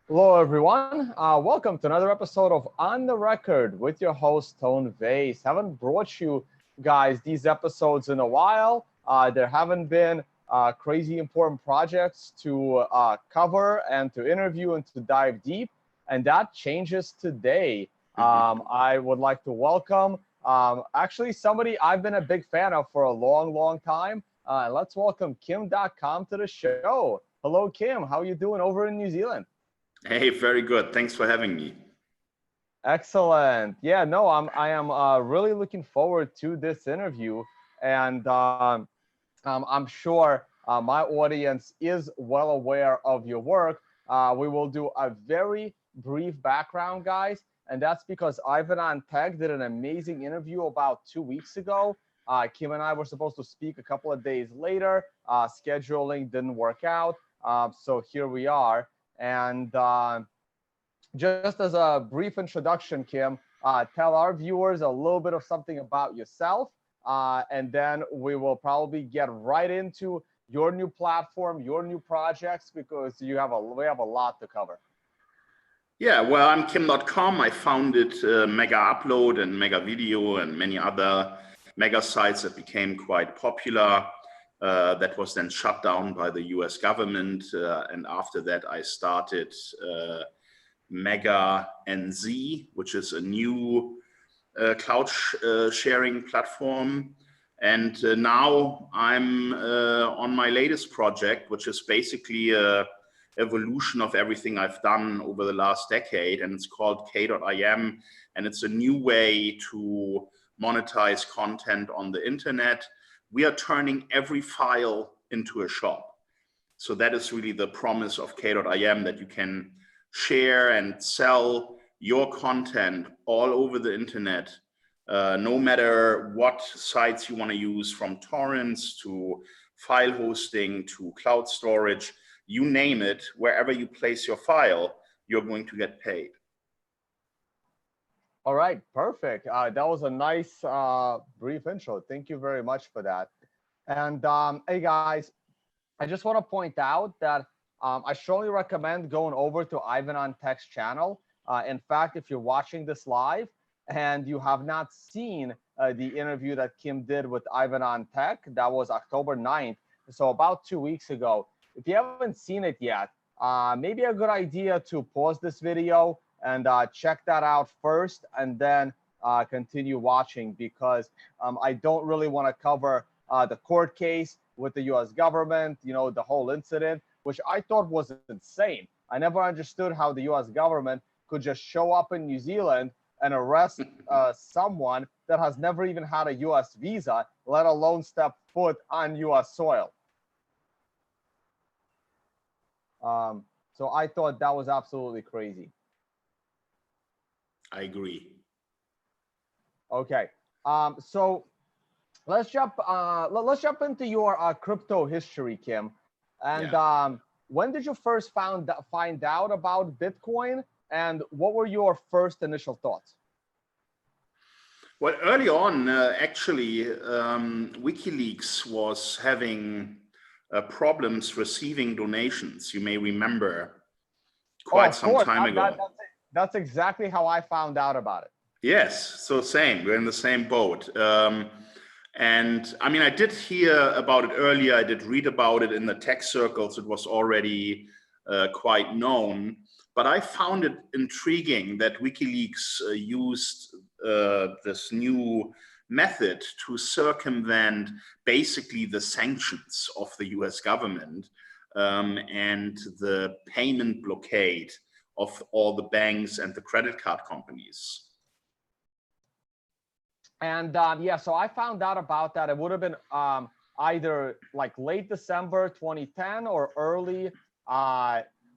Hello, everyone. Welcome to another episode of On the Record with your host, Tone Vase. Haven't brought you guys these episodes in a while. There haven't been crazy important projects to cover and to interview and to dive deep, and that changes today. I would like to welcome actually somebody I've been a big fan of for a long, long time. Let's welcome Kim.com to the show. Hello, Kim. How are you doing over in New Zealand? Hey, very good. Thanks for having me. Excellent. Yeah, no, I am really looking forward to this interview, and I'm sure my audience is well aware of your work. We will do a very brief background, guys, and that's because Ivan on Tech did an amazing interview about 2 weeks ago. Kim and I were supposed to speak a couple of days later. Scheduling didn't work out, so here we are. And just as a brief introduction, Kim, tell our viewers a little bit of something about yourself, and then we will probably get right into your new platform, your new projects, because we have a lot to cover. Yeah, well, I'm Kim.com. I founded Mega Upload and Mega Video and many other mega sites that became quite popular. That was then shut down by the US government. And after that, I started Mega NZ, which is a new cloud sharing platform. And now I'm on my latest project, which is basically a evolution of everything I've done over the last decade, and it's called K.IM, and it's a new way to monetize content on the internet. We are turning every file into a shop. So that is really the promise of K.IM, that you can share and sell your content all over the internet, no matter what sites you want to use, from torrents to file hosting to cloud storage, you name it. Wherever you place your file, you're going to get paid. All right, perfect. That was a nice brief intro. Thank you very much for that. And hey, guys, I just want to point out that I strongly recommend going over to Ivan on Tech's channel. In fact, if you're watching this live and you have not seen the interview that Kim did with Ivan on Tech, that was October 9th, so about 2 weeks ago. If you haven't seen it yet, maybe a good idea to pause this video and check that out first, and then continue watching, because I don't really want to cover the court case with the US government, the whole incident, which I thought was insane. I never understood how the US government could just show up in New Zealand and arrest someone that has never even had a US visa, let alone step foot on US soil. So I thought that was absolutely crazy. I agree. Okay, so let's jump into your crypto history, Kim. And Yeah. when did you first find out about Bitcoin, and what were your first initial thoughts? Well, early on, actually, WikiLeaks was having problems receiving donations. You may remember, Oh, quite of some course. time ago. That's exactly how I found out about it. Yes, so same. We're in the same boat. And I mean, I did hear about it earlier. I did read about it in the tech circles. It was already quite known. But I found it intriguing that WikiLeaks used this new method to circumvent basically the sanctions of the US government, and the payment blockade of all the banks and the credit card companies. And yeah, so I found out about that. It would have been either like late December 2010 or early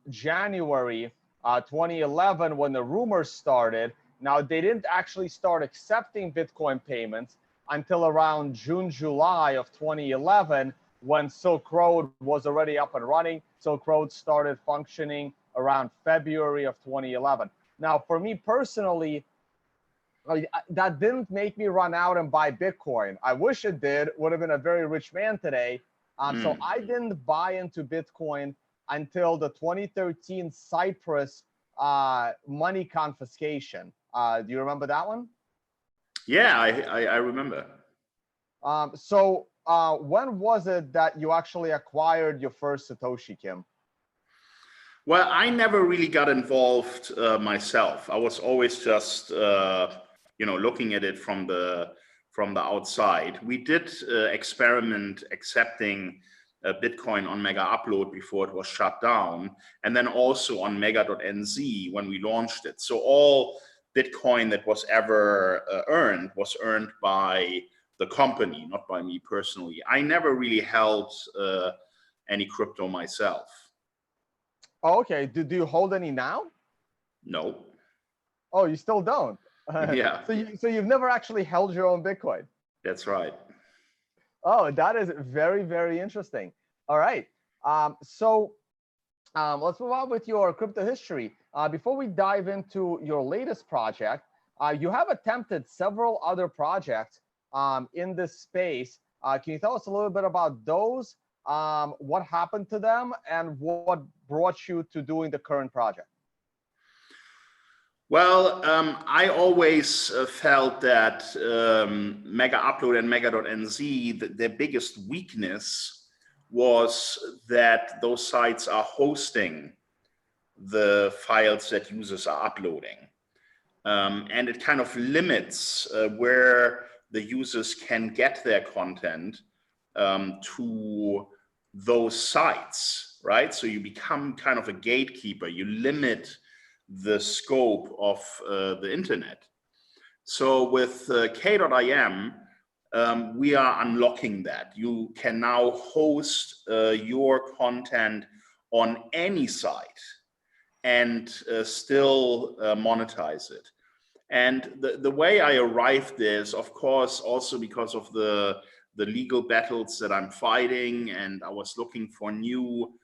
January 2011, when the rumors started. Now, they didn't actually start accepting Bitcoin payments until around June, July of 2011, when Silk Road was already up and running. Silk Road started functioning around February of 2011. Now, for me personally, that didn't make me run out and buy Bitcoin. I wish it did. Would have been a very rich man today. So I didn't buy into Bitcoin until the 2013 Cyprus money confiscation. Do you remember that one? Yeah, I remember. So when was it that you actually acquired your first Satoshi, Kim? Well, I never really got involved myself. I was always just, looking at it from the outside. We did experiment accepting Bitcoin on Mega Upload before it was shut down, and then also on Mega.nz when we launched it. So all Bitcoin that was ever earned was earned by the company, not by me personally. I never really held any crypto myself. Oh, okay. Do you hold any now? No. Oh, you still don't? Yeah. So you've never actually held your own Bitcoin? That's right. Oh, that is very, very interesting. All right. Let's move on with your crypto history. Before we dive into your latest project, you have attempted several other projects in this space. Can you tell us a little bit about those? What happened to them and what brought you to doing the current project? Well, I always felt that Mega Upload and Mega.nz, their biggest weakness was that those sites are hosting the files that users are uploading. And it kind of limits where the users can get their content to those sites, right? So you become kind of a gatekeeper. You limit the scope of the internet. So with K.im, we are unlocking that. You can now host your content on any site and still monetize it. And the way I arrived there is, of course, also because of the legal battles that I'm fighting, and I was looking for new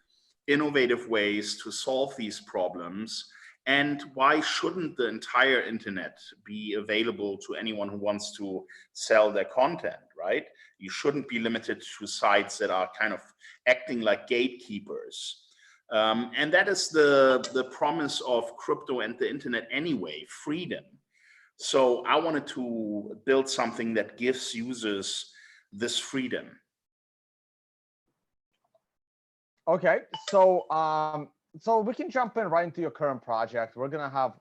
innovative ways to solve these problems. And why shouldn't the entire internet be available to anyone who wants to sell their content, right? You shouldn't be limited to sites that are kind of acting like gatekeepers. And that is the promise of crypto and the internet anyway, freedom. So I wanted to build something that gives users this freedom. Okay, so so we can jump in right into your current project. We're gonna have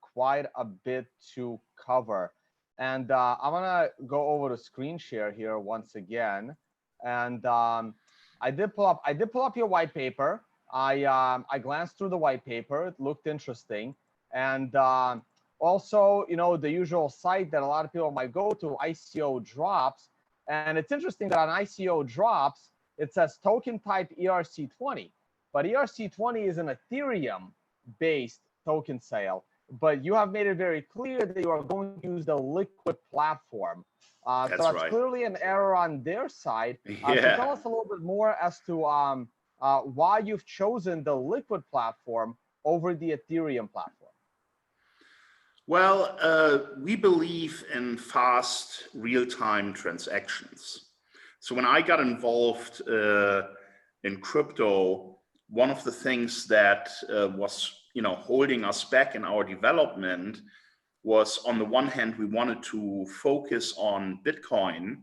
quite a bit to cover, and I'm gonna go over the screen share here once again. And I did pull up your white paper. I glanced through the white paper. It looked interesting, and also, you know, the usual site that a lot of people might go to, ICO Drops, and it's interesting that on ICO Drops it says token type ERC20, but ERC20 is an Ethereum-based token sale. But you have made it very clear that you are going to use the Liquid platform. So that's right. clearly an error on their side. Yeah. So tell us a little bit more as to why you've chosen the Liquid platform over the Ethereum platform. Well, we believe in fast, real-time transactions. So when I got involved in crypto, one of the things that was, holding us back in our development was, on the one hand, we wanted to focus on Bitcoin,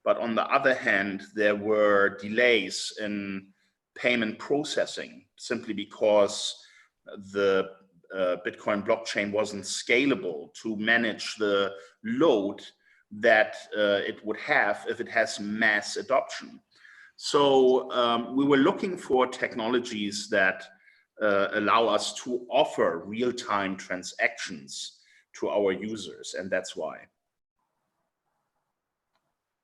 but on the other hand, there were delays in payment processing simply because the Bitcoin blockchain wasn't scalable to manage the load that it would have if it has mass adoption. So we were looking for technologies that allow us to offer real-time transactions to our users, and that's why.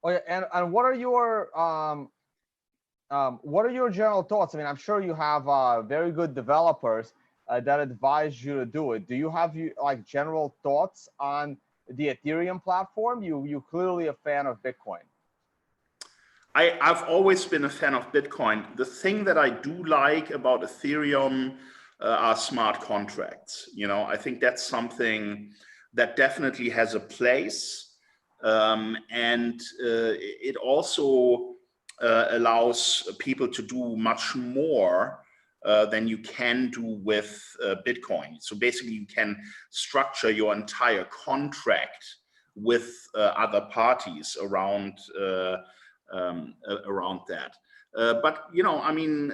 Okay, and what are your general thoughts? I mean, I'm sure you have very good developers that advise you to do it. Do you have like general thoughts on the Ethereum platform? You clearly a fan of Bitcoin. I've always been a fan of Bitcoin. The thing that I do like about Ethereum are smart contracts. I think that's something that definitely has a place. And it also allows people to do much more than you can do with Bitcoin. So basically, you can structure your entire contract with other parties around around that. But you know, I mean,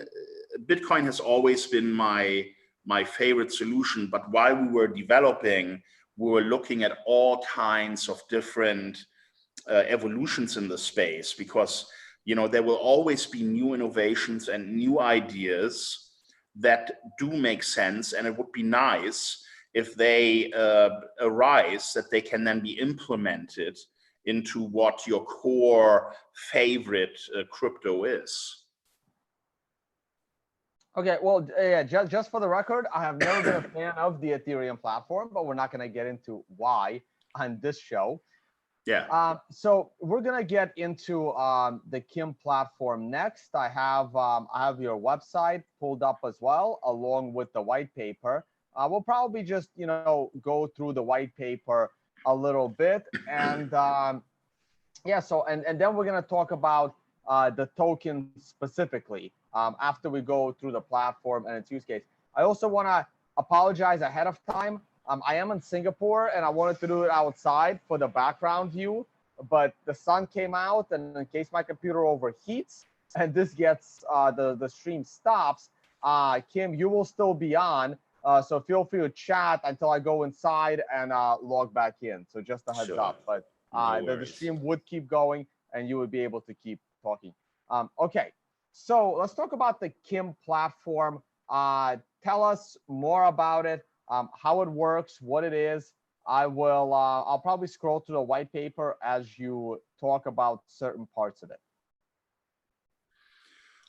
Bitcoin has always been my favorite solution. But while we were developing, we were looking at all kinds of different evolutions in the space, because you know there will always be new innovations and new ideas that do make sense, and it would be nice if they arise, that they can then be implemented into what your core favorite crypto is. Okay, well, yeah, just for the record, I have never been a fan of the Ethereum platform, but we're not going to get into why on this show. Yeah. So we're gonna get into the Kim platform next. I have your website pulled up as well, along with the white paper. We'll probably just go through the white paper a little bit, and yeah. So and then we're gonna talk about the token specifically after we go through the platform and its use case. I also want to apologize ahead of time. I am in Singapore and I wanted to do it outside for the background view, but the sun came out, and in case my computer overheats and this gets the stream stops, Kim, you will still be on. So feel free to chat until I go inside and log back in. So just a heads up, but the stream would keep going and you would be able to keep talking. Okay, so let's talk about the Kim platform. Tell us more about it. How it works, what it is. I'll probably scroll through the white paper as you talk about certain parts of it.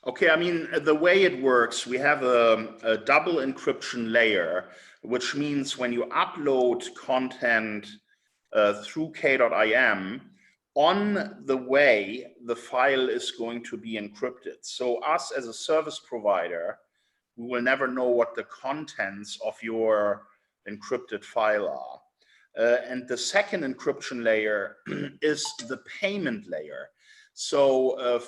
Okay, I mean, the way it works, we have a double encryption layer, which means when you upload content through K.IM, on the way, the file is going to be encrypted. So us as a service provider, we will never know what the contents of your encrypted file are. And the second encryption layer is the payment layer. So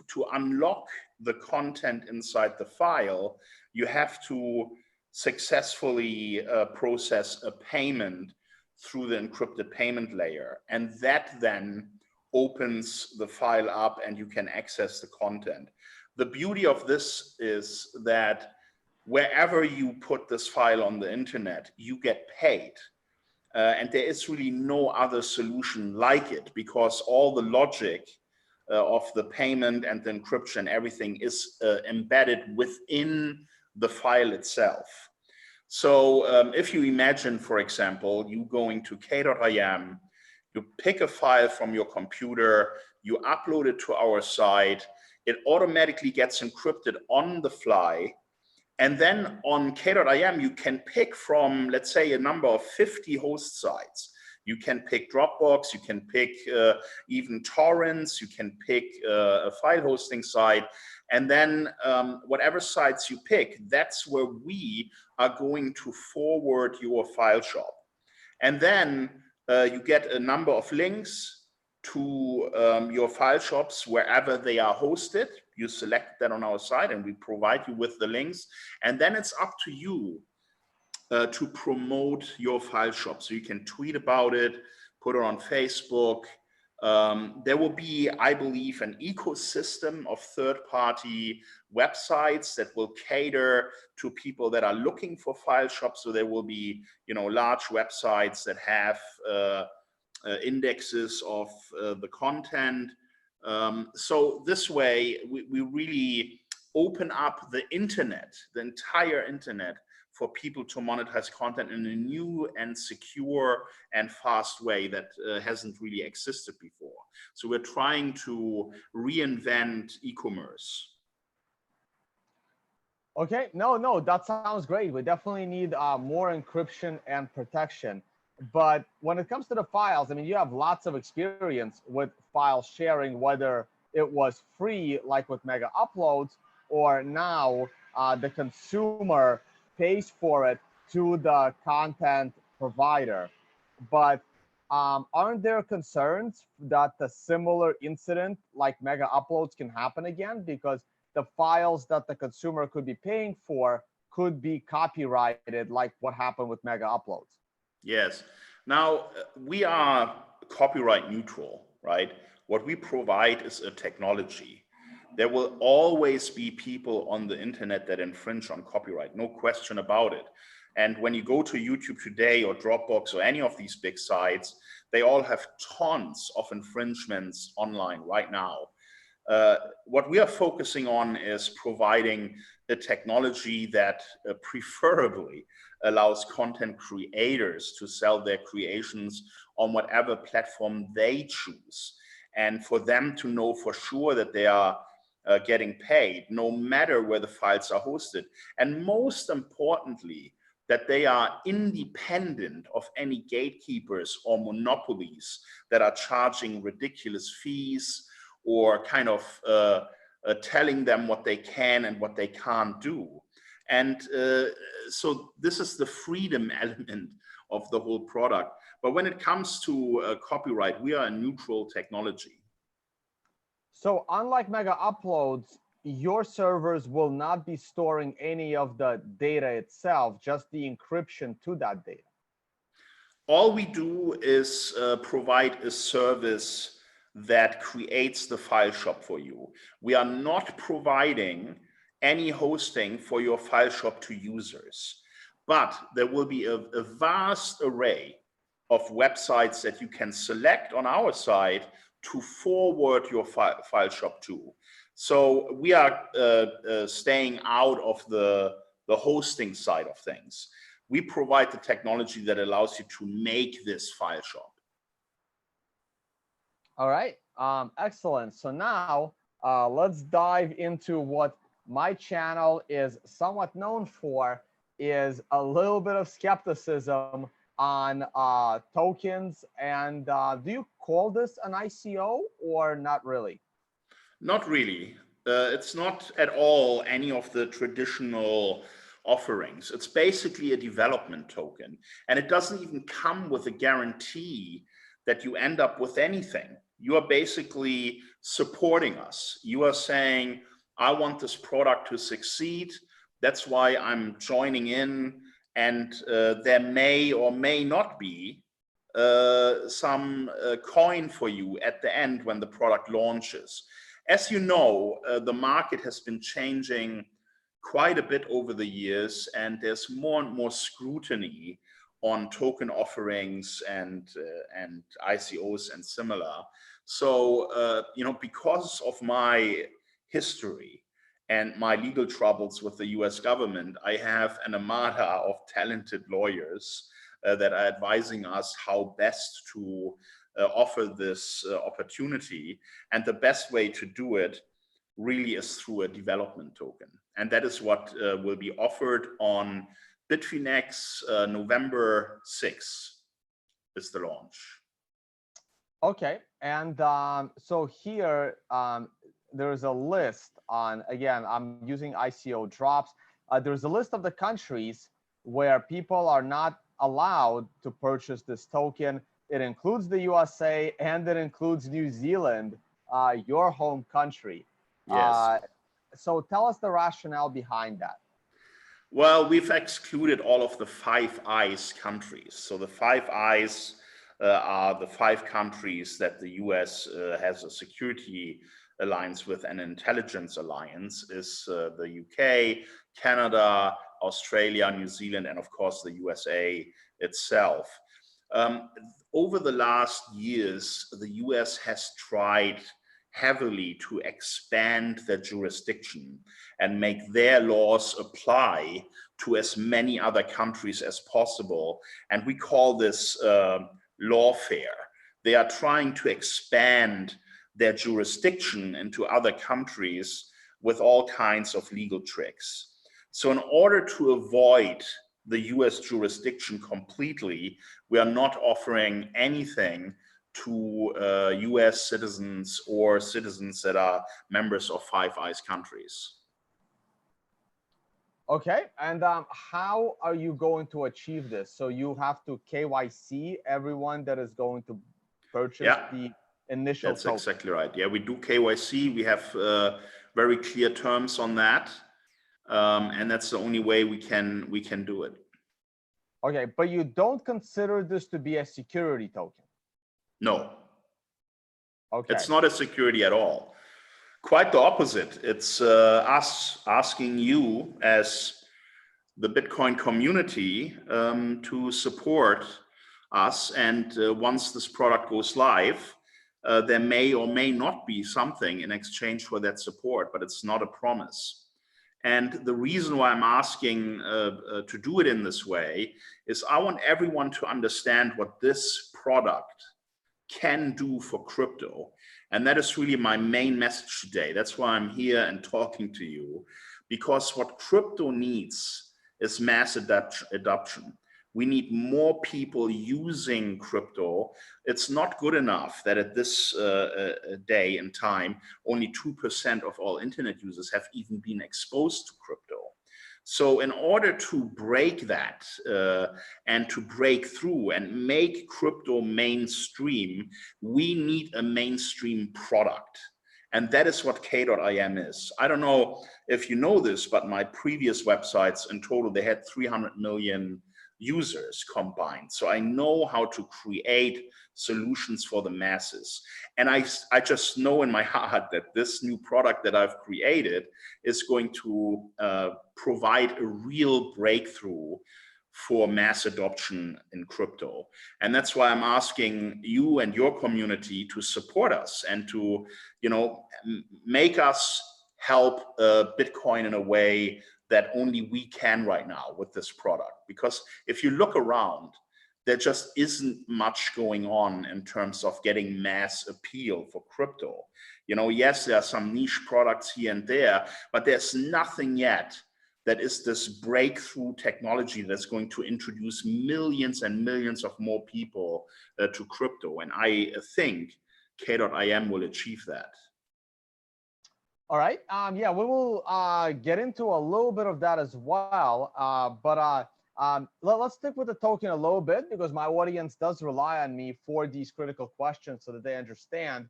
to unlock the content inside the file, you have to successfully process a payment through the encrypted payment layer. And that then opens the file up and you can access the content. The beauty of this is that wherever you put this file on the internet, you get paid. And there is really no other solution like it, because all the logic of the payment and the encryption, everything is embedded within the file itself. So if you imagine, for example, you going to K.IM, you pick a file from your computer, you upload it to our site, it automatically gets encrypted on the fly. And then on K.IM, you can pick from, let's say, a number of 50 host sites. You can pick Dropbox, you can pick even torrents, you can pick a file hosting site. And then whatever sites you pick, that's where we are going to forward your file shop. And then you get a number of links to your file shops wherever they are hosted. You select that on our site and we provide you with the links. And then it's up to you to promote your file shop. So you can tweet about it, put it on Facebook. There will be, I believe, an ecosystem of third-party websites that will cater to people that are looking for file shops. So there will be, large websites that have indexes of the content. So this way, we really open up the internet, the entire internet, for people to monetize content in a new and secure and fast way that hasn't really existed before. So we're trying to reinvent e-commerce. Okay, no, that sounds great. We definitely need more encryption and protection. But when it comes to the files, I mean, you have lots of experience with file sharing, whether it was free, like with Mega Uploads, or now the consumer pays for it to the content provider. But aren't there concerns that the similar incident like Mega Uploads can happen again? Because the files that the consumer could be paying for could be copyrighted, like what happened with Mega Uploads. Yes. Now, we are copyright neutral, right? What we provide is a technology. There will always be people on the internet that infringe on copyright, no question about it. And when you go to YouTube today or Dropbox or any of these big sites, they all have tons of infringements online right now. What we are focusing on is providing a technology that preferably allows content creators to sell their creations on whatever platform they choose, and for them to know for sure that they are getting paid no matter where the files are hosted, and most importantly, that they are independent of any gatekeepers or monopolies that are charging ridiculous fees or kind of telling them what they can and what they can't do. And so this is the freedom element of the whole product. But when it comes to copyright, we are a neutral technology. So unlike Mega Uploads, your servers will not be storing any of the data itself, just the encryption to that data. All we do is provide a service that creates the file shop for you. We are not providing any hosting for your file shop to users, but there will be a vast array of websites that you can select on our side to forward your file shop to. So we are staying out of the hosting side of things. We provide the technology that allows you to make this file shop. All right, excellent. So now let's dive into what my channel is somewhat known for, is a little bit of skepticism on tokens. And do you call this an ICO or not really? Not really. It's not at all any of the traditional offerings. It's basically a development token, and it doesn't even come with a guarantee that you end up with anything. You are basically supporting us. You are saying, I want this product to succeed. That's why I'm joining in, and there may or may not be some coin for you at the end when the product launches. As you know, the market has been changing quite a bit over the years, and there's more and more scrutiny on token offerings and ICOs and similar. So, you know, because of my history and my legal troubles with the US government, I have an armada of talented lawyers that are advising us how best to offer this opportunity. And the best way to do it really is through a development token. And that is what will be offered on Bitfinex. November 6th is the launch. Okay, and so here there's a list on, again, I'm using ICO drops. There's a list of the countries where people are not allowed to purchase this token. It includes the USA and it includes New Zealand, your home country. Yes. So tell us the rationale behind that. Well, we've excluded all of the Five Eyes countries. So the Five Eyes are the 5 countries that the US has a security alliance with, an intelligence alliance, is the UK, Canada, Australia, New Zealand, and of course the USA itself. Over the last years, the US has tried heavily to expand their jurisdiction and make their laws apply to as many other countries as possible. And we call this lawfare. They are trying to expand their jurisdiction into other countries with all kinds of legal tricks. So in order to avoid the US jurisdiction completely, we are not offering anything to US citizens or citizens that are members of Five Eyes countries. Okay, and how are you going to achieve this? So you have to KYC everyone that is going to purchase the initial That's token. exactly right. Yeah, we do KYC. We have very clear terms on that. And that's the only way we can do it. Okay, but you don't consider this to be a security token? No. Okay. It's not a security at all. Quite the opposite. It's us asking you as the Bitcoin community to support us. And once this product goes live, there may or may not be something in exchange for that support, but it's not a promise. And the reason why I'm asking to do it in this way is I want everyone to understand what this product can do for crypto. And that is really my main message today. That's why I'm here and talking to you, because what crypto needs is mass adoption. We need more people using crypto. It's not good enough that at this day and time, only 2% of all internet users have even been exposed to crypto. So in order to break that and to break through and make crypto mainstream, we need a mainstream product. And that is what K.IM is. I don't know if you know this, but my previous websites in total, they had 300 million users combined. So I know how to create solutions for the masses. And I just know in my heart that this new product that I've created is going to provide a real breakthrough for mass adoption in crypto. And that's why I'm asking you and your community to support us and to, make us help Bitcoin in a way that only we can right now with this product. Because if you look around, there just isn't much going on in terms of getting mass appeal for crypto. Yes, there are some niche products here and there, but there's nothing yet that is this breakthrough technology that's going to introduce millions and millions of more people to crypto. And I think K.IM will achieve that. All right. Yeah, we will get into a little bit of that as well. But let's stick with the token a little bit, because my audience does rely on me for these critical questions so that they understand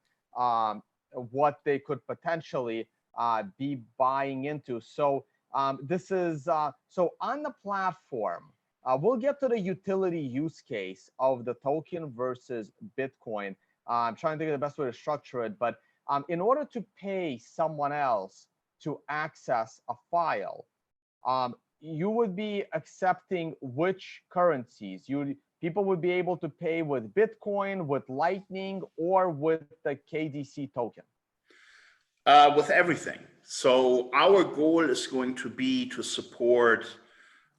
what they could potentially be buying into. So this is so on the platform. We'll get to the utility use case of the token versus Bitcoin. I'm trying to think of the best way to structure it, but in order to pay someone else to access a file, you would be accepting which currencies? People would be able to pay with Bitcoin, with Lightning, or with the KDC token? With everything. So our goal is going to be to support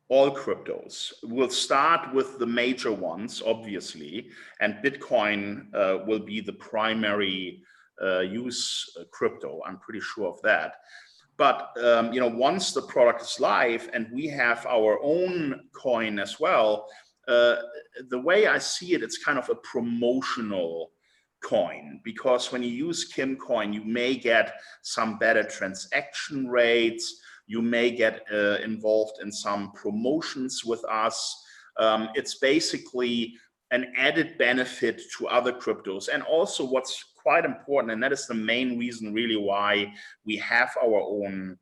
all cryptos. We'll start with the major ones, obviously, and Bitcoin will be the primary use crypto. I'm pretty sure of that. But once the product is live and we have our own coin as well, the way I see it, it's kind of a promotional coin, because when you use KimCoin, you may get some better transaction rates. You may get involved in some promotions with us. It's basically an added benefit to other cryptos. And also what's quite important, and that is the main reason really why we have our own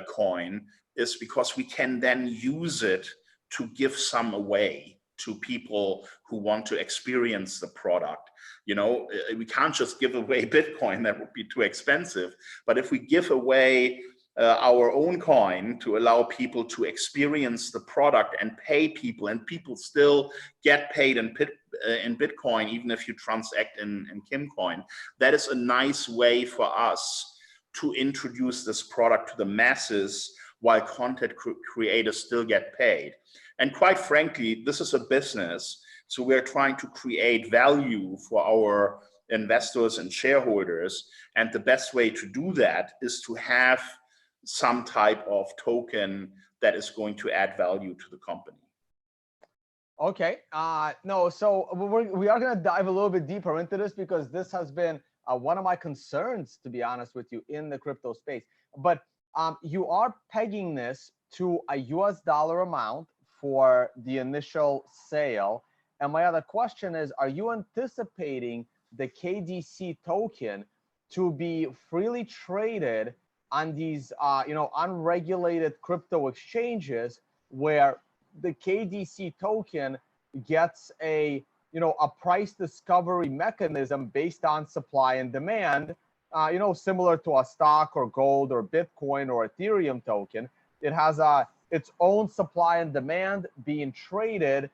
coin, is because we can then use it to give some away to people who want to experience the product. We can't just give away Bitcoin, that would be too expensive. But if we give away our own coin to allow people to experience the product and pay people, and people still get paid in Bitcoin, even if you transact in KimCoin, that is a nice way for us to introduce this product to the masses while content creators still get paid. And quite frankly, this is a business. So we're trying to create value for our investors and shareholders. And the best way to do that is to have some type of token that is going to add value to the company. Okay. No, so we are going to dive a little bit deeper into this, because this has been one of my concerns, to be honest with you, in the crypto space. But you are pegging this to a US dollar amount for the initial sale. And my other question is, are you anticipating the KDC token to be freely traded on these, unregulated crypto exchanges where the KDC token gets a price discovery mechanism based on supply and demand, similar to a stock or gold or Bitcoin or Ethereum token. It has its own supply and demand being traded,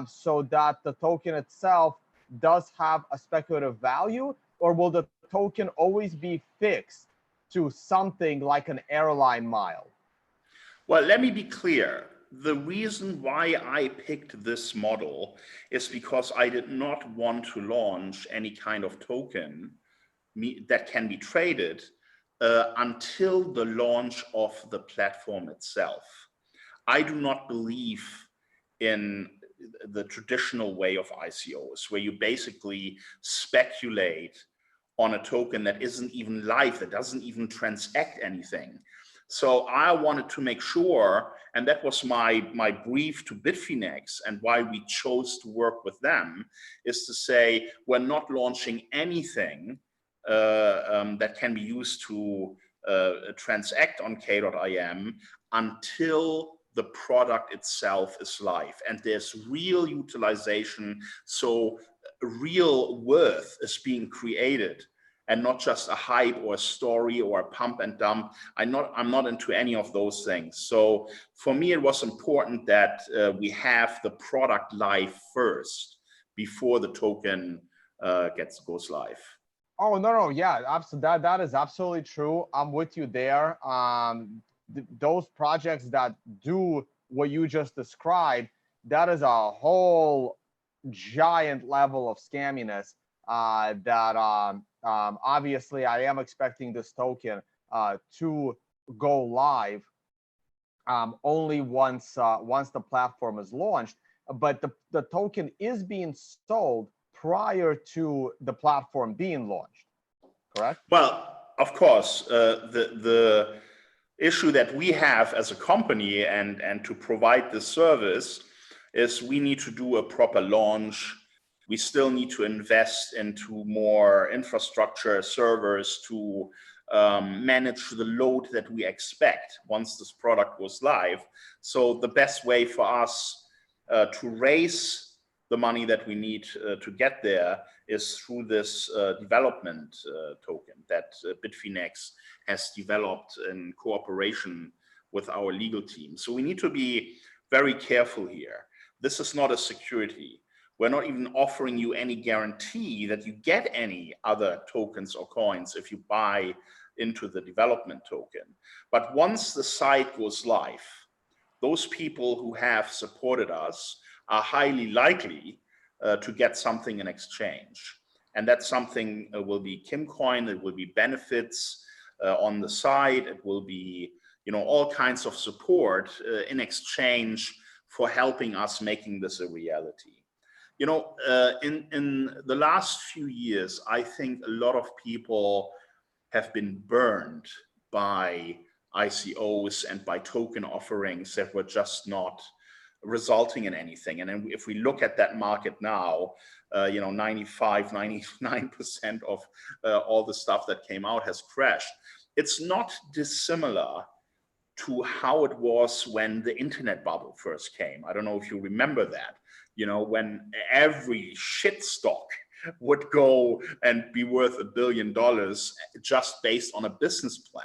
so that the token itself does have a speculative value, or will the token always be fixed to something like an airline mile? Well, let me be clear. The reason why I picked this model is because I did not want to launch any kind of token that can be traded until the launch of the platform itself. I do not believe in the traditional way of ICOs, where you basically speculate on a token that isn't even live, that doesn't even transact anything. So I wanted to make sure, and that was my brief to Bitfinex and why we chose to work with them, is to say we're not launching anything that can be used to transact on K.IM until the product itself is live and there's real utilization, so real worth is being created and not just a hype or a story or a pump and dump. I'm not into any of those things. So for me, it was important that we have the product live first before the token goes live. Oh, no, yeah, absolutely. That is absolutely true. I'm with you there. Those projects that do what you just described, that is a whole giant level of scamminess that obviously I am expecting this token to go live only once the platform is launched. But the token is being sold prior to the platform being launched, correct? Well, of course, the issue that we have as a company and to provide this service is we need to do a proper launch. We still need to invest into more infrastructure, servers to manage the load that we expect once this product goes live. So the best way for us to raise the money that we need to get there is through this development token that Bitfinex has developed in cooperation with our legal team. So we need to be very careful here. This is not a security. We're not even offering you any guarantee that you get any other tokens or coins if you buy into the development token. But once the site goes live, those people who have supported us are highly likely to get something in exchange. And that something will be Kimcoin, it will be benefits on the side, it will be all kinds of support in exchange for helping us making this a reality. In the last few years, I think a lot of people have been burned by ICOs and by token offerings that were just not resulting in anything. And then if we look at that market now, 95, 99% of all the stuff that came out has crashed. It's not dissimilar to how it was when the internet bubble first came. I don't know if you remember that, when every shit stock would go and be worth $1 billion just based on a business plan.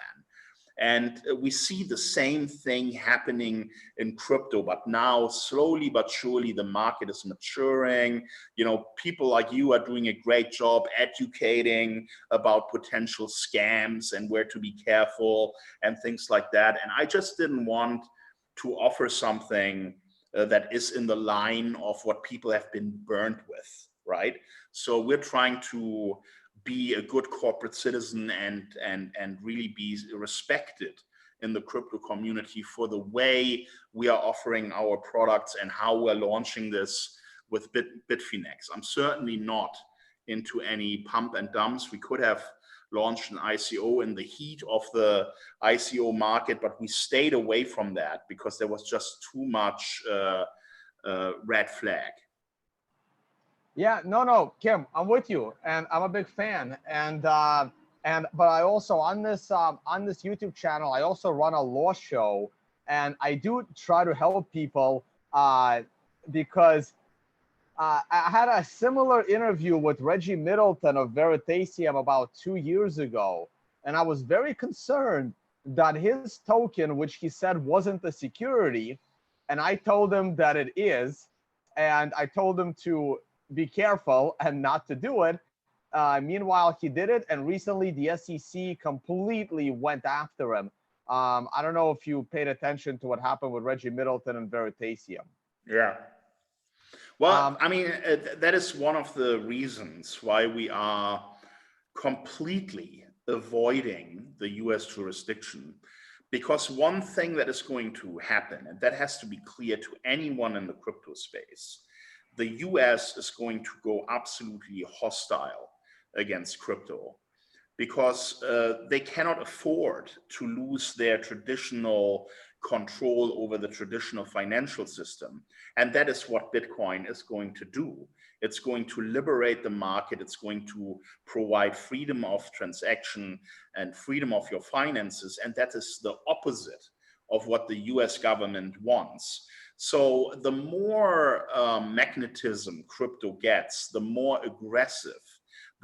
And we see the same thing happening in crypto, but now slowly but surely the market is maturing. People like you are doing a great job educating about potential scams and where to be careful and things like that. And I just didn't want to offer something that is in the line of what people have been burned with, right? So we're trying to be a good corporate citizen and really be respected in the crypto community for the way we are offering our products and how we're launching this with Bitfinex. I'm certainly not into any pump and dumps. We could have launched an ICO in the heat of the ICO market, but we stayed away from that because there was just too much red flag. Yeah, no, Kim, I'm with you, and I'm a big fan. And But I also on this YouTube channel, I also run a law show, and I do try to help people because I had a similar interview with Reggie Middleton of Veritasium about 2 years ago, and I was very concerned that his token, which he said wasn't a security, and I told him that it is, and I told him to be careful and not to do it. Meanwhile, he did it, and recently the SEC completely went after him. I don't know if you paid attention to what happened with Reggie Middleton and Veritasium. Yeah. Well, I mean, that is one of the reasons why we are completely avoiding the US jurisdiction. Because one thing that is going to happen, and that has to be clear to anyone in the crypto space, the US is going to go absolutely hostile against crypto, because they cannot afford to lose their traditional control over the traditional financial system. And that is what Bitcoin is going to do. It's going to liberate the market. It's going to provide freedom of transaction and freedom of your finances. And that is the opposite of what the US government wants. So the more magnetism crypto gets, the more aggressive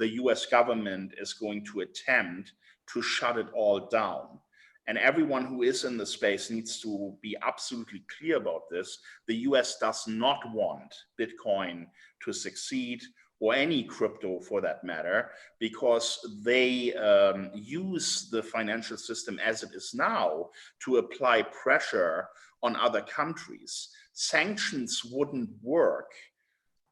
the US government is going to attempt to shut it all down. And everyone who is in the space needs to be absolutely clear about this. The US does not want Bitcoin to succeed, or any crypto for that matter, because they use the financial system as it is now to apply pressure on other countries. Sanctions wouldn't work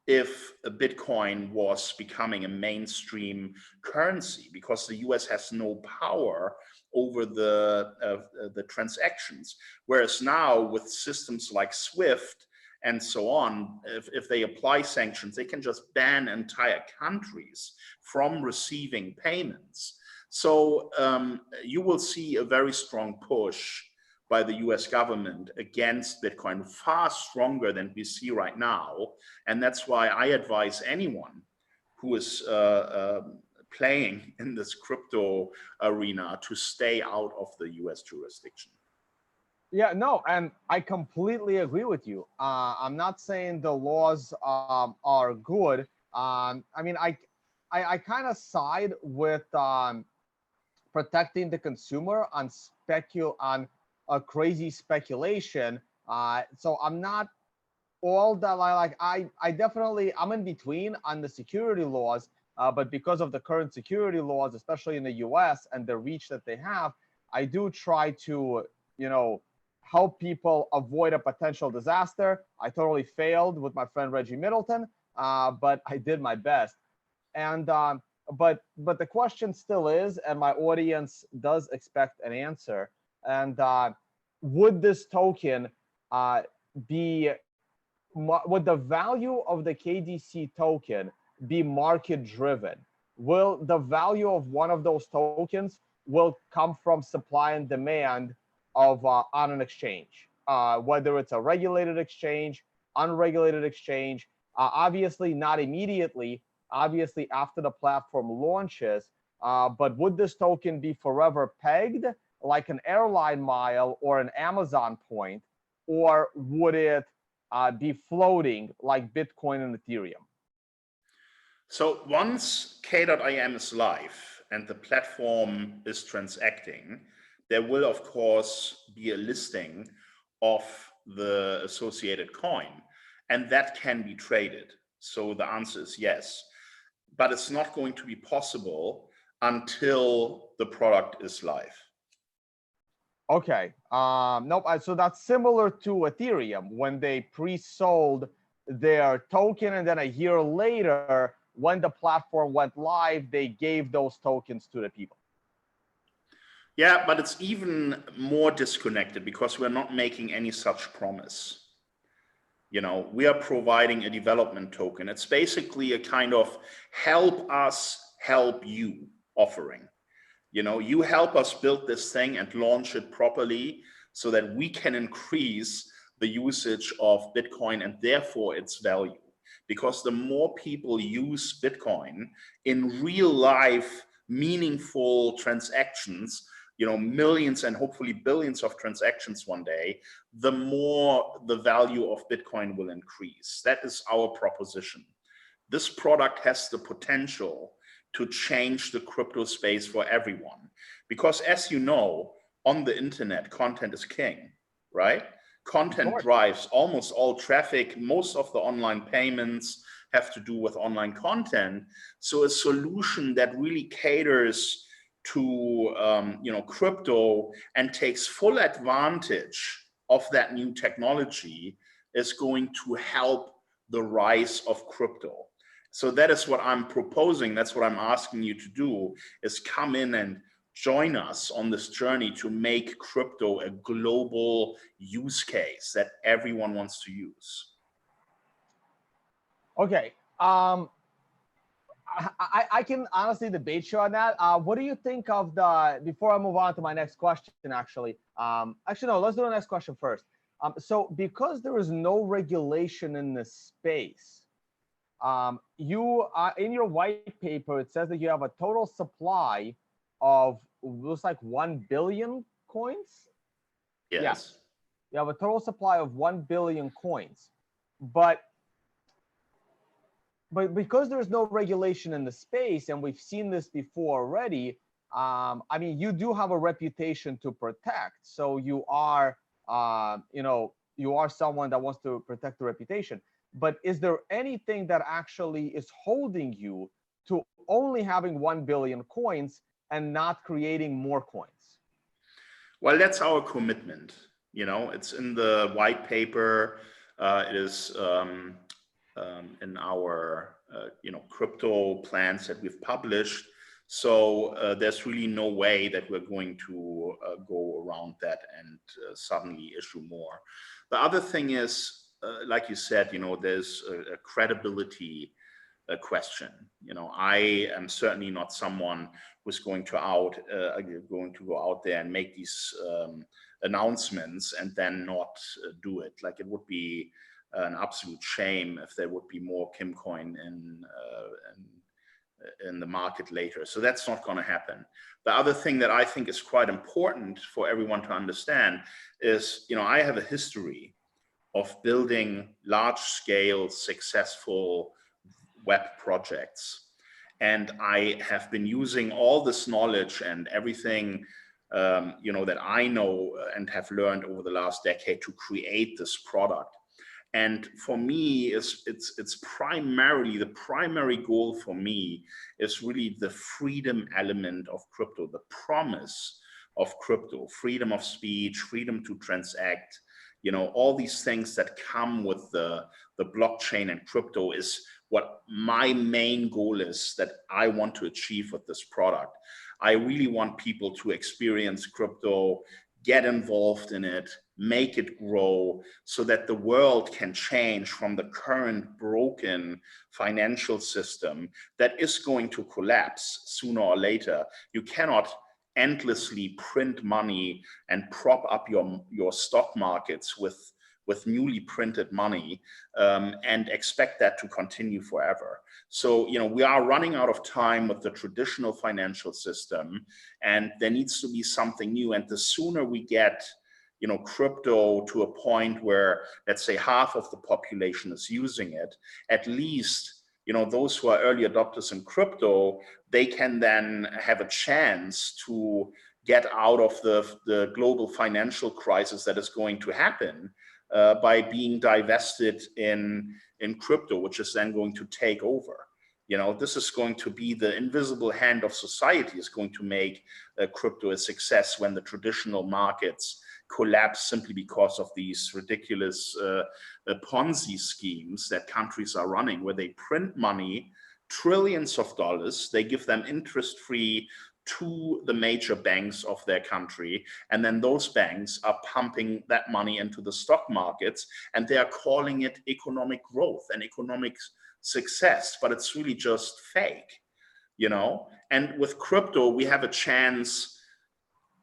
if Bitcoin was becoming a mainstream currency, because the US has no power over the transactions. Whereas now with systems like SWIFT and so on, if they apply sanctions, they can just ban entire countries from receiving payments. So you will see a very strong push by the US government against Bitcoin, far stronger than we see right now. And that's why I advise anyone who is playing in this crypto arena to stay out of the US jurisdiction. Yeah, no, and I completely agree with you. I'm not saying the laws are good. I mean, I kind of side with protecting the consumer on a crazy speculation. So I'm not all that I definitely, I'm in between on the security laws, but because of the current security laws, especially in the US and the reach that they have, I do try to, help people avoid a potential disaster. I totally failed with my friend Reggie Middleton, but I did my best. And but the question still is, and my audience does expect an answer. And would this token would the value of the KDC token be market driven? Will the value of one of those tokens will come from supply and demand of on an exchange, whether it's a regulated exchange, unregulated exchange? Obviously not immediately, obviously after the platform launches, but would this token be forever pegged like an airline mile or an Amazon point, or would it be floating like Bitcoin and Ethereum? So once K.IM is live and the platform is transacting, there will of course be a listing of the associated coin, and that can be traded. So the answer is yes, but it's not going to be possible until the product is live. Okay. Nope. So that's similar to Ethereum when they pre-sold their token, and then a year later, when the platform went live, they gave those tokens to the people. Yeah, but it's even more disconnected because we're not making any such promise. We are providing a development token. It's basically a kind of help us, help you offering. You help us build this thing and launch it properly so that we can increase the usage of Bitcoin and therefore its value. Because the more people use Bitcoin in real life meaningful transactions, you know, millions and hopefully billions of transactions one day, the more the value of Bitcoin will increase. That is our proposition. This product has the potential to change the crypto space for everyone. Because as you know, on the internet, content is king, right? Content drives almost all traffic. Most of the online payments have to do with online content. So a solution that really caters to crypto and takes full advantage of that new technology is going to help the rise of crypto. So that is what I'm proposing. That's what I'm asking you to do, is come in and join us on this journey to make crypto a global use case that everyone wants to use. Okay. I can honestly debate you on that. What do you think of before I move on to my next question, actually, no, let's do the next question first. So because there is no regulation in this space, you in your white paper, it says that you have a total supply of, looks like 1 billion coins. Yes. Yeah. You have a total supply of 1 billion coins, but because there's no regulation in the space, and we've seen this before already, I mean, you do have a reputation to protect. So you are, you are someone that wants to protect the reputation. But is there anything that actually is holding you to only having 1 billion coins and not creating more coins? Well, that's our commitment. You know, it's in the white paper. It is in our crypto plans that we've published. So there's really no way that we're going to go around that and suddenly issue more. The other thing is, like you said, you know, there's a credibility question. You know, I am certainly not someone who's going to go out there and make these announcements and then not do it. Like, it would be an absolute shame if there would be more Kimcoin in the market later. So that's not going to happen. The other thing that I think is quite important for everyone to understand is, you know, I have a history of building large-scale, successful web projects. And I have been using all this knowledge and everything that I know and have learned over the last decade to create this product. And for me, it's primarily, the primary goal for me is really the freedom element of crypto, the promise of crypto, freedom of speech, freedom to transact, you know, all these things that come with the blockchain and crypto is what my main goal is that I want to achieve with this product. I really want people to experience crypto, get involved in it, make it grow, so that the world can change from the current broken financial system that is going to collapse sooner or later. You cannot endlessly print money and prop up your stock markets with newly printed money and expect that to continue forever. So, you know, we are running out of time with the traditional financial system, and there needs to be something new. And the sooner we get, you know, crypto to a point where, let's say, half of the population is using it, at least, you know, those who are early adopters in crypto, they can then have a chance to get out of the global financial crisis that is going to happen by being divested in crypto, which is then going to take over. You know, this is going to be the invisible hand of society, is going to make crypto a success when the traditional markets collapse simply because of these ridiculous Ponzi schemes that countries are running, where they print money, trillions of dollars, they give them interest-free to the major banks of their country, and then those banks are pumping that money into the stock markets, and they are calling it economic growth and economic success, but it's really just fake, you know? And with crypto, we have a chance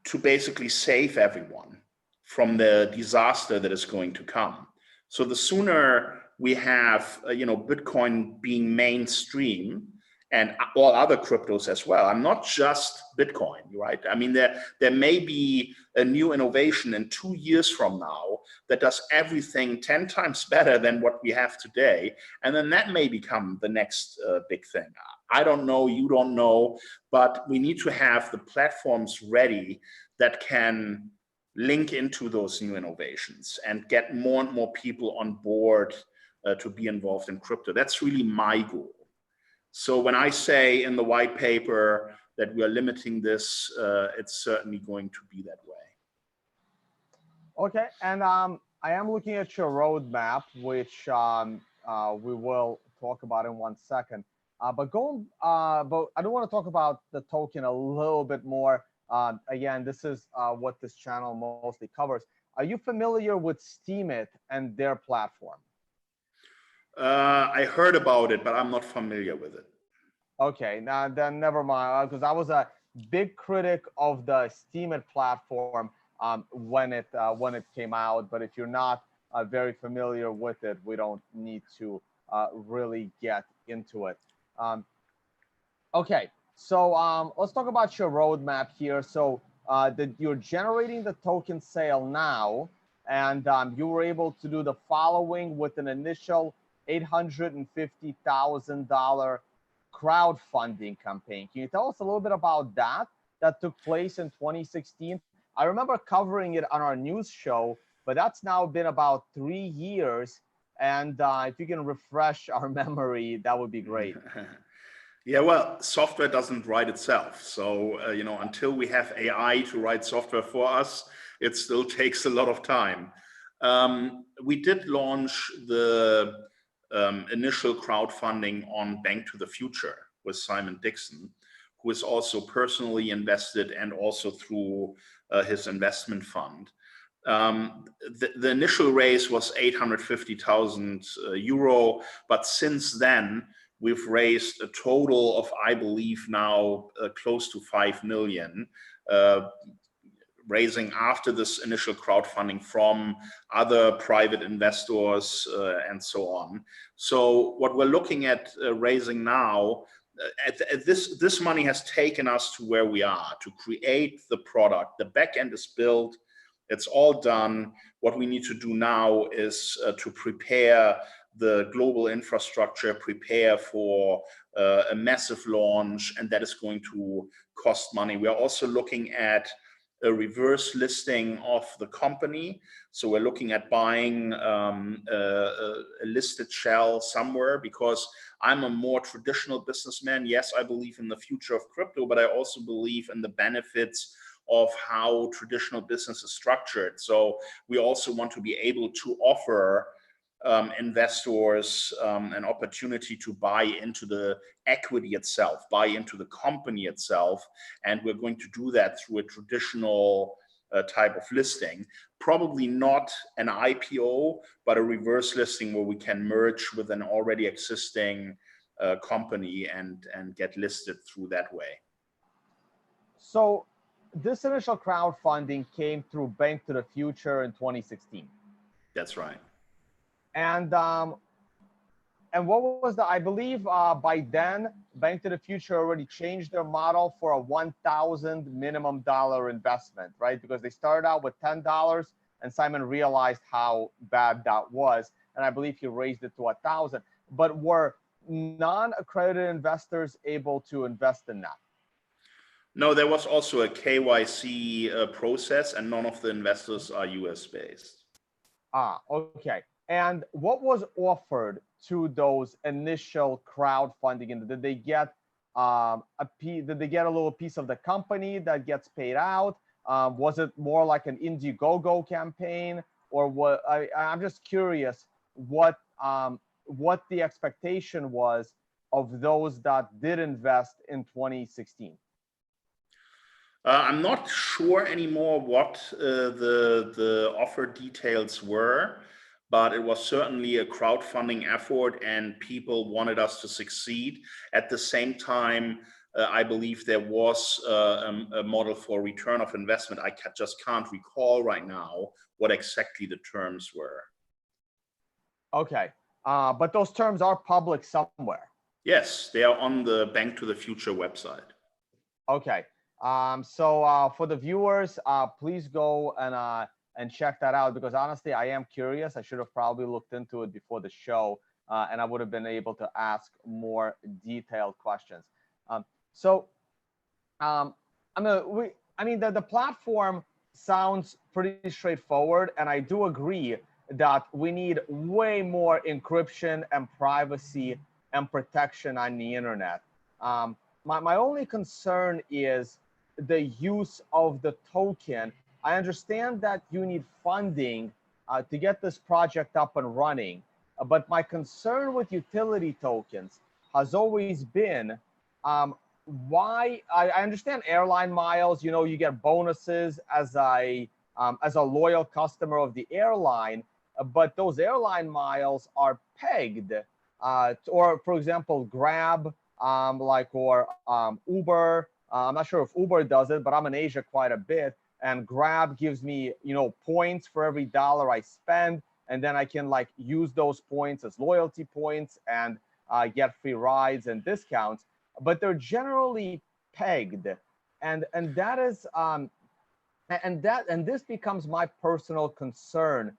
to basically save everyone from the disaster that is going to come. So the sooner we have, Bitcoin being mainstream and all other cryptos as well. I'm not just Bitcoin, right? I mean, there may be a new innovation in 2 years from now that does everything 10 times better than what we have today. And then that may become the next big thing. I don't know, you don't know, but we need to have the platforms ready that can link into those new innovations and get more and more people on board to be involved in crypto. That's really my goal. So when I say in the white paper that we are limiting this, it's certainly going to be that way. Okay, and I am looking at your roadmap, which we will talk about in 1 second. But I do want to talk about the token a little bit more. Again, this is what this channel mostly covers. Are you familiar with Steemit and their platform? I heard about it, but I'm not familiar with it. Okay, now then never mind, because I was a big critic of the Steemit platform when it came out. But if you're not very familiar with it, we don't need to really get into it. Okay, so let's talk about your roadmap here. So you're generating the token sale now, and you were able to do the following with an initial $850,000 crowdfunding campaign. Can you tell us a little bit about that took place in 2016? I remember covering it on our news show, but that's now been about 3 years. And if you can refresh our memory, that would be great. Yeah, well, software doesn't write itself. So, until we have AI to write software for us, it still takes a lot of time. We did launch the initial crowdfunding on Bank to the Future with Simon Dixon, who is also personally invested and also through his investment fund. The initial raise was 850,000 euro, but since then we've raised a total of, I believe now, close to 5 million, raising after this initial crowdfunding from other private investors and so on. So what we're looking at raising now, this money has taken us to where we are to create the product. The back end is built. It's all done. What we need to do now is to prepare the global infrastructure, prepare for a massive launch, and that is going to cost money. We are also looking at a reverse listing of the company. So we're looking at buying a listed shell somewhere, because I'm a more traditional businessman. Yes, I believe in the future of crypto, but I also believe in the benefits of how traditional business is structured. So we also want to be able to offer investors an opportunity to buy into the equity itself, buy into the company itself. And we're going to do that through a traditional type of listing, probably not an IPO, but a reverse listing where we can merge with an already existing company and get listed through that way. So this initial crowdfunding came through Bank to the Future in 2016. That's right. And what was I believe by then, Bank to the Future already changed their model for a $1,000 minimum investment, right? Because they started out with $10 and Simon realized how bad that was. And I believe he raised it to 1,000. But were non-accredited investors able to invest in that? No, there was also a KYC process, and none of the investors are US based. Ah, okay. And what was offered to those initial crowdfunding? And did they get did they get a little piece of the company that gets paid out? Was it more like an Indiegogo campaign, or what? I'm just curious what the expectation was of those that did invest in 2016. I'm not sure anymore what the offer details were, but it was certainly a crowdfunding effort and people wanted us to succeed. At the same time, I believe there was a model for return of investment. I just can't recall right now what exactly the terms were. Okay, but those terms are public somewhere. Yes, they are on the Bank to the Future website. Okay. So for the viewers, please go and check that out, because honestly, I am curious. I should have probably looked into it before the show, and I would have been able to ask more detailed questions. So I mean, the platform sounds pretty straightforward, and I do agree that we need way more encryption and privacy and protection on the internet. My only concern is the use of the token. I understand that you need funding to get this project up and running, but my concern with utility tokens has always been why. I understand airline miles, you know, you get bonuses as a loyal customer of the airline, but those airline miles are pegged, or for example, Grab, or Uber. I'm not sure if Uber does it, but I'm in Asia quite a bit, and Grab gives me, you know, points for every dollar I spend, and then I can like use those points as loyalty points and get free rides and discounts. But they're generally pegged, and that is and this becomes my personal concern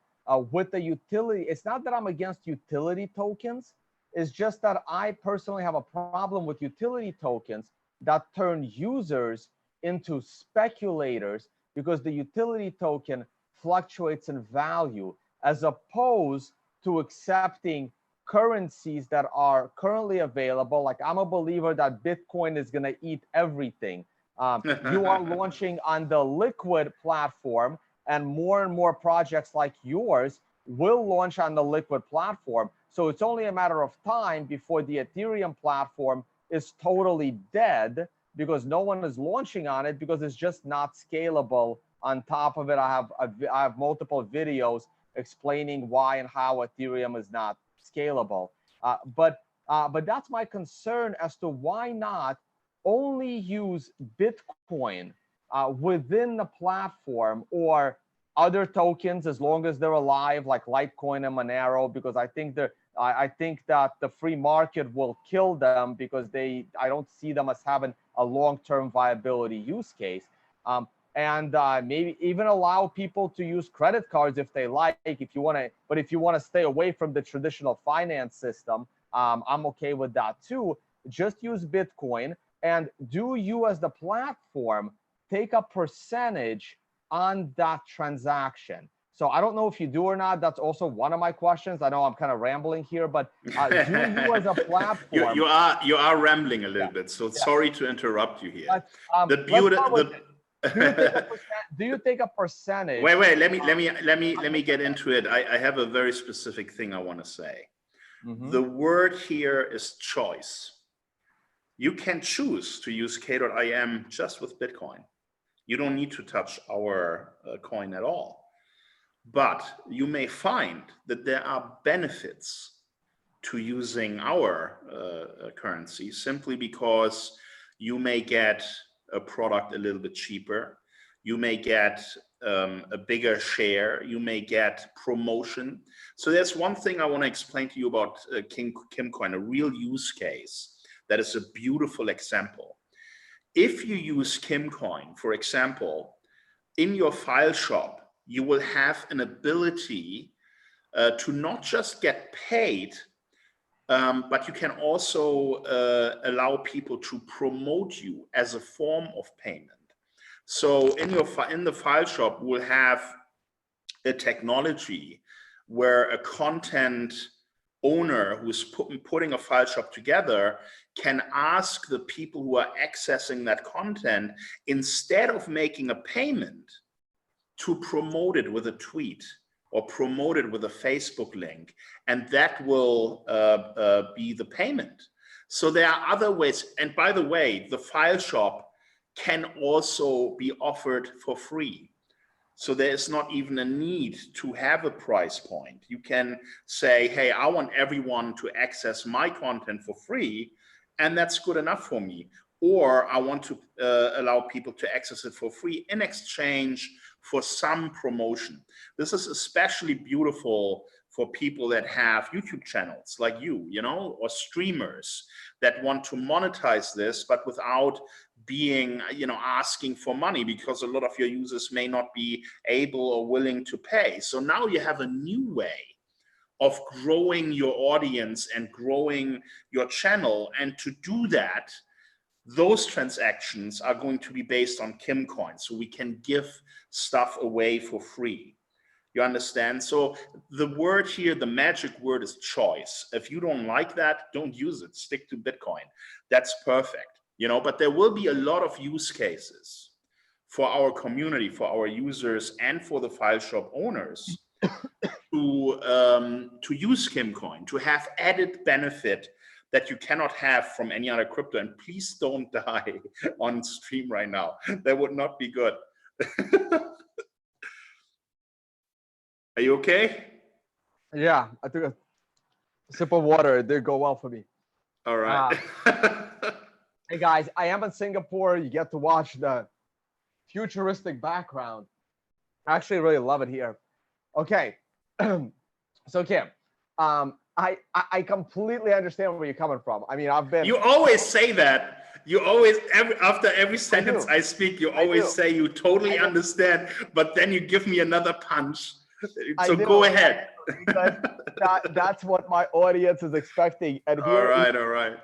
with the utility. It's not that I'm against utility tokens. It's just that I personally have a problem with utility tokens that turn users into speculators, because the utility token fluctuates in value, as opposed to accepting currencies that are currently available. Like, I'm a believer that Bitcoin is going to eat everything. You are launching on the Liquid platform, and more projects like yours will launch on the Liquid platform. So it's only a matter of time before the Ethereum platform is totally dead, because no one is launching on it, because it's just not scalable. On top of it, I have multiple videos explaining why and how Ethereum is not scalable. But that's my concern as to why not only use Bitcoin within the platform, or other tokens, as long as they're alive, like Litecoin and Monero, because I think that the free market will kill them, because I don't see them as having a long-term viability use case. And maybe even allow people to use credit cards if they like, if you want to. But if you want to stay away from the traditional finance system, I'm okay with that too. Just use Bitcoin, and do you as the platform take a percentage on that transaction? So I don't know if you do or not. That's also one of my questions. I know I'm kind of rambling here, but do you as a platform? You are rambling a little bit. So sorry to interrupt you here. But, do you take a percentage? Wait. Let me get into it. I have a very specific thing I want to say. The word here is choice. You can choose to use K.IM just with Bitcoin. You don't need to touch our coin at all. But you may find that there are benefits to using our currency, simply because you may get a product a little bit cheaper. You may get a bigger share. You may get promotion. So there's one thing I want to explain to you about Kimcoin, a real use case that is a beautiful example. If you use Kimcoin, for example, in your file shop, you will have an ability to not just get paid, but you can also allow people to promote you as a form of payment. So in the file shop, we'll have a technology where a content owner who's putting a file shop together can ask the people who are accessing that content, instead of making a payment, to promote it with a tweet or promote it with a Facebook link, and that will be the payment. So there are other ways. And by the way, the file shop can also be offered for free. So there is not even a need to have a price point. You can say, hey, I want everyone to access my content for free, and that's good enough for me. Or I want to allow people to access it for free in exchange for some promotion. This is especially beautiful for people that have YouTube channels like you know, or streamers that want to monetize this, but without being, you know, asking for money, because a lot of your users may not be able or willing to pay. So now you have a new way of growing your audience and growing your channel. And to do that, those transactions are going to be based on Kimcoin. So we can give stuff away for free. You understand? So the word here, the magic word is choice. If you don't like that, don't use it. Stick to Bitcoin. That's perfect, you know, but there will be a lot of use cases for our community, for our users, and for the file shop owners to use Kimcoin, to have added benefit that you cannot have from any other crypto. And please don't die on stream right now. That would not be good. Are you okay? Yeah, I took a sip of water. It did go well for me. All right. Hey guys, I am in Singapore. You get to watch the futuristic background. I actually really love it here. Okay. So Kim, I completely understand where you're coming from. I mean, I've been. You always say that. You always, after every sentence I speak, you always say you totally understand, but then you give me another punch. So go ahead. That's what my audience is expecting. And here, all right.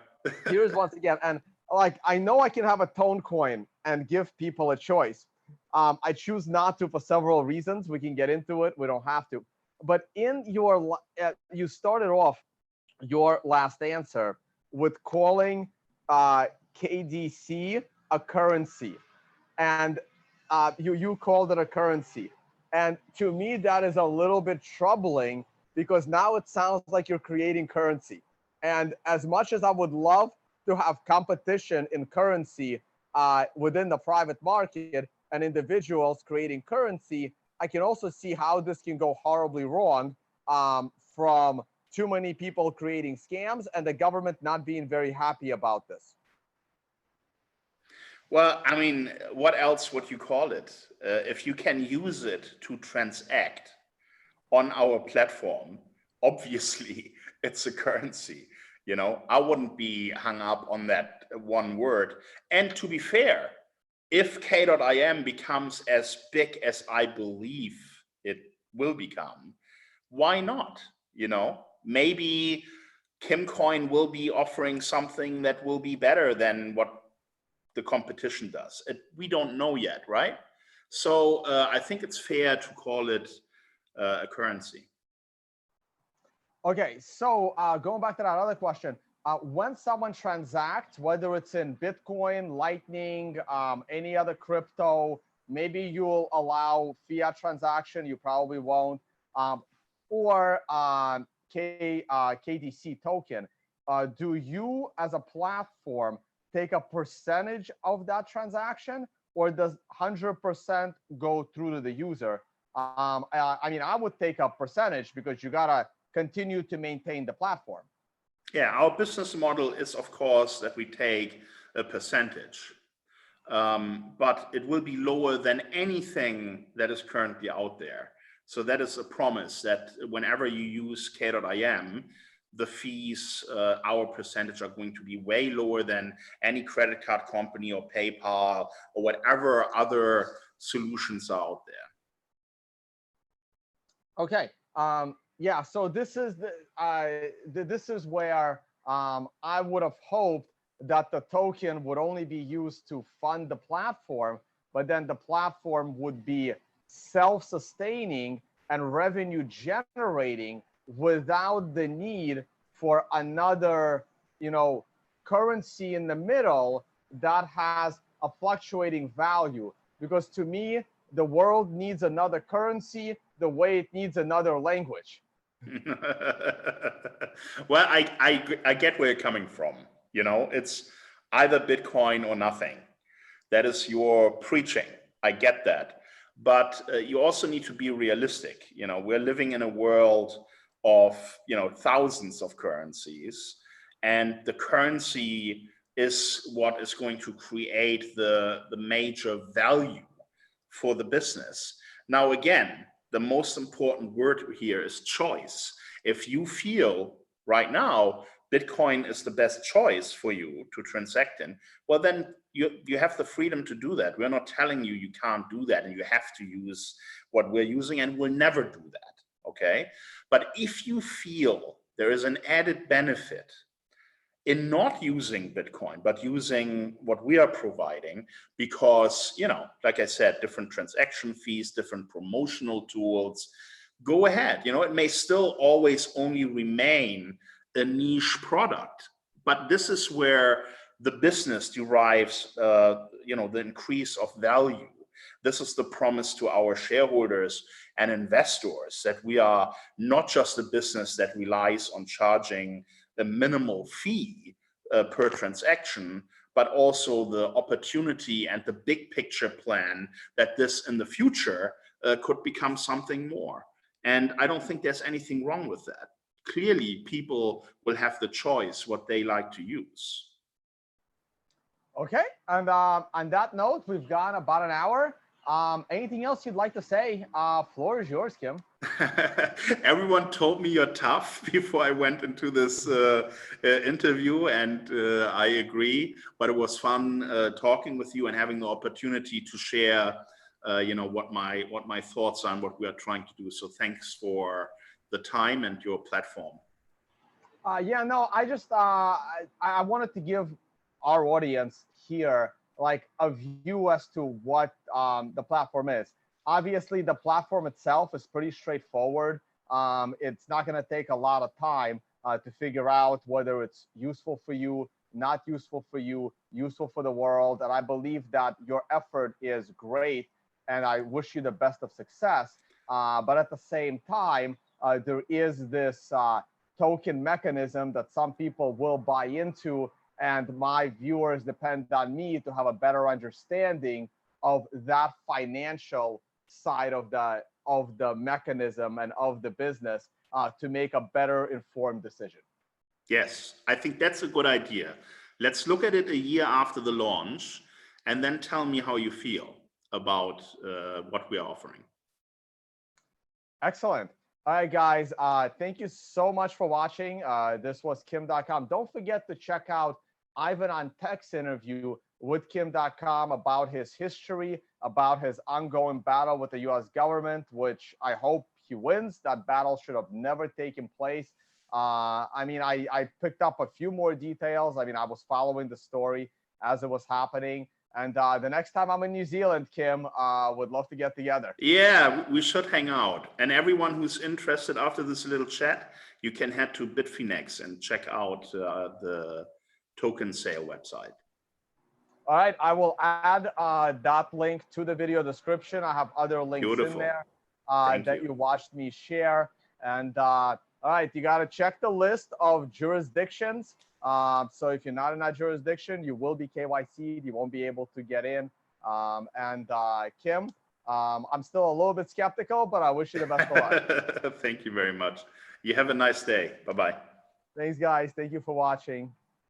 Here's once again, and like I know I can have a tone coin and give people a choice. I choose not to for several reasons. We can get into it. We don't have to. But in your, you started off your last answer with calling KDC a currency, and you called it a currency. And to me, that is a little bit troubling, because now it sounds like you're creating currency. And as much as I would love to have competition in currency within the private market and individuals creating currency, I can also see how this can go horribly wrong from too many people creating scams and the government not being very happy about this. Well, I mean, what else would you call it? If you can use it to transact on our platform, obviously it's a currency. You know, I wouldn't be hung up on that one word. And to be fair, if K.IM becomes as big as I believe it will become, why not? You know, maybe Kimcoin will be offering something that will be better than what the competition does. We don't know yet, right? So I think it's fair to call it a currency. Okay, so going back to that other question, when someone transacts, whether it's in Bitcoin, Lightning, any other crypto, maybe you'll allow fiat transaction, you probably won't, or KDC token. Do you as a platform take a percentage of that transaction, or does 100% go through to the user? I mean, I would take a percentage because you gotta continue to maintain the platform. Yeah, our business model is, of course, that we take a percentage, but it will be lower than anything that is currently out there. So that is a promise that whenever you use K.IM, the fees, our percentage, are going to be way lower than any credit card company or PayPal or whatever other solutions are out there. Okay. Yeah. So this is this is where I would have hoped that the token would only be used to fund the platform, but then the platform would be self-sustaining and revenue generating without the need for another, you know, currency in the middle that has a fluctuating value. Because to me, the world needs another currency the way it needs another language. Well, I get where you're coming from. You know, it's either Bitcoin or nothing. That is your preaching. I get that. But you also need to be realistic. You know, we're living in a world of, you know, thousands of currencies, and the currency is what is going to create the major value for the business. Now, again, the most important word here is choice. If you feel right now Bitcoin is the best choice for you to transact in, well, then you have the freedom to do that. We're not telling you you can't do that and you have to use what we're using, and we'll never do that, okay? But if you feel there is an added benefit in not using Bitcoin, but using what we are providing, because, you know, like I said, different transaction fees, different promotional tools, go ahead. You know, it may still always only remain a niche product, but this is where the business derives, you know, the increase of value. This is the promise to our shareholders and investors, that we are not just a business that relies on charging a minimal fee per transaction, but also the opportunity and the big picture plan that this in the future could become something more. And I don't think there's anything wrong with that. Clearly, people will have the choice what they like to use. Okay, and on that note, we've gone about an hour. Anything else you'd like to say? Floor is yours, Kim. Everyone told me you're tough before I went into this interview, and I agree. But it was fun talking with you and having the opportunity to share, you know, what my thoughts are and what we are trying to do. So thanks for the time and your platform. Yeah, no, I just I wanted to give our audience here like a view as to what the platform is. Obviously, the platform itself is pretty straightforward. It's not going to take a lot of time to figure out whether it's useful for you, not useful for you, useful for the world. And I believe that your effort is great, and I wish you the best of success. But at the same time, there is this token mechanism that some people will buy into, and my viewers depend on me to have a better understanding of that financial side of the mechanism and of the business to make a better informed decision. Yes, I think that's a good idea. Let's look at it a year after the launch, and then tell me how you feel about what we are offering. Excellent. All right, guys. Thank you so much for watching. This was Kim.com. Don't forget to check out Ivan on Tech's interview with Kim.com about his history, about his ongoing battle with the US government, which I hope he wins. That battle should have never taken place. I mean, I picked up a few more details. I mean, I was following the story as it was happening. And the next time I'm in New Zealand, Kim, would love to get together. Yeah, we should hang out. And everyone who's interested after this little chat, you can head to Bitfinex and check out the token sale website. All right, I will add that link to the video description. I have other links Beautiful. in there that you watched me share. And all right, you got to check the list of jurisdictions. So if you're not in that jurisdiction, you will be KYC'd. You won't be able to get in. Kim, I'm still a little bit skeptical, but I wish you the best of luck. Thank you very much. You have a nice day. Bye-bye. Thanks, guys. Thank you for watching.